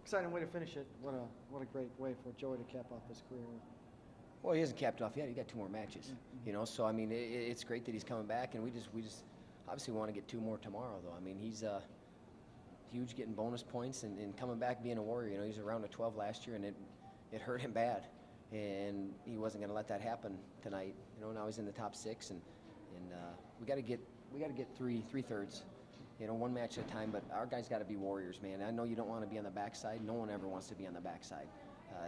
exciting way to finish it. What a great way for Joey to cap off his career. Well, he hasn't capped off yet. He got 2 more matches. You know, so I mean, it's great that he's coming back, and we just obviously want to get 2 more tomorrow, though. I mean, he's huge, getting bonus points and coming back being a warrior. You know, he was around a 12 last year, and it hurt him bad, and he wasn't going to let that happen tonight. You know, now he's in the top 6, and we got to get three-thirds. You know, 1 match at a time, but our guys got to be warriors, man. I know you don't want to be on the backside. No one ever wants to be on the backside.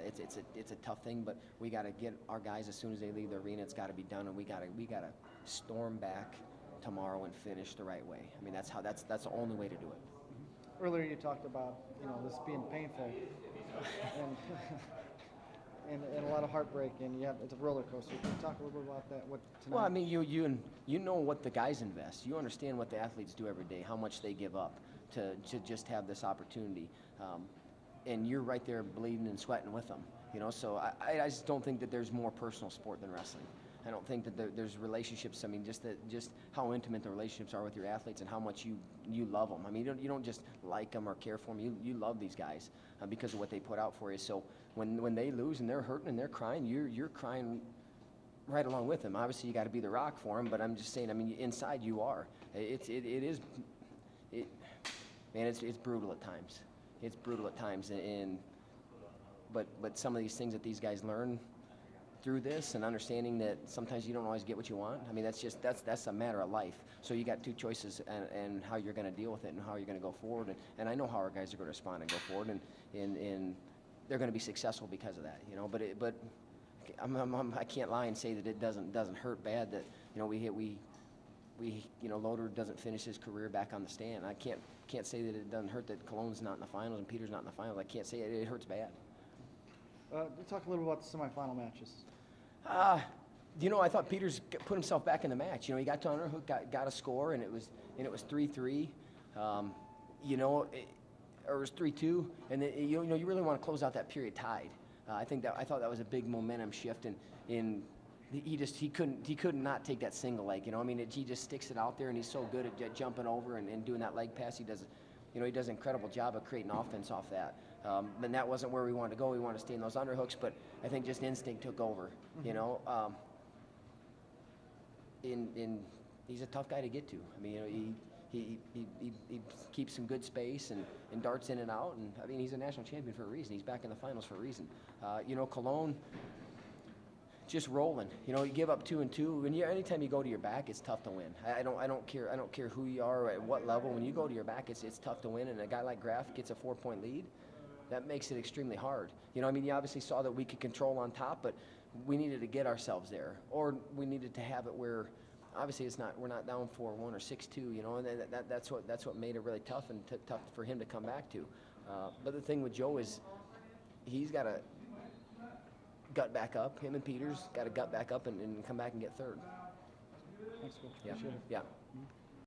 It's a tough thing, but we got to get our guys as soon as they leave the arena. It's got to be done, and we got to storm back tomorrow and finish the right way. I mean, that's the only way to do it. Earlier you talked about, you know, this being painful and a lot of heartbreak, and it's a roller coaster. Can you talk a little bit about that? What tonight? Well, I mean, you know what the guys invest. You understand what the athletes do every day, how much they give up to just have this opportunity, and you're right there bleeding and sweating with them. You know, so I just don't think that there's more personal sport than wrestling. I don't think that there's relationships. I mean, just how intimate the relationships are with your athletes and how much you love them. I mean, you don't just like them or care for them. You love these guys because of what they put out for you. So when they lose and they're hurting and they're crying, you're crying right along with them. Obviously, you got to be the rock for them. But I'm just saying. I mean, inside you are. Man, it's brutal at times. It's brutal at times. But some of these things that these guys learn through this and understanding that sometimes you don't always get what you want. I mean, that's a matter of life. So you got 2 choices and how you're going to deal with it and how you're going to go forward. And I know how our guys are going to respond and go forward, and they're going to be successful because of that. You know, but I can't lie and say that it doesn't hurt bad that, you know, we Loader doesn't finish his career back on the stand. I can't say that it doesn't hurt that Colon's not in the finals and Peter's not in the finals. I can't say it hurts bad. Talk a little about the semifinal matches. You know, I thought Peters put himself back in the match. You know, he got to underhook, got a score, and it was 3-3. You know, or it was 3-2, and then, you know, you really want to close out that period tied. I thought that was a big momentum shift, and he couldn't not take that single leg. You know, I mean, he just sticks it out there, and he's so good at jumping over and doing that leg pass. He does an incredible job of creating offense off that. And that wasn't where we wanted to go. We wanted to stay in those underhooks, but I think just instinct took over. You know, he's a tough guy to get to. I mean, you know, he keeps some good space and darts in and out. And I mean, he's a national champion for a reason. He's back in the finals for a reason. You know, Colon just rolling. You know, you give up 2 and 2. Anytime you go to your back, it's tough to win. I don't care who you are or at what level. When you go to your back, it's tough to win. And a guy like Graf gets a 4-point lead. That makes it extremely hard. You know, I mean, you obviously saw that we could control on top, but we needed to get ourselves there, or we needed to have it where, obviously, we're not down 4-1 or 6-2. You know, and that's what made it really tough and tough for him to come back to. But the thing with Joe is, he's got to gut back up. Him and Peters got to gut back up and come back and get third. Thanks, Coach. Yeah. Appreciate it. Yeah.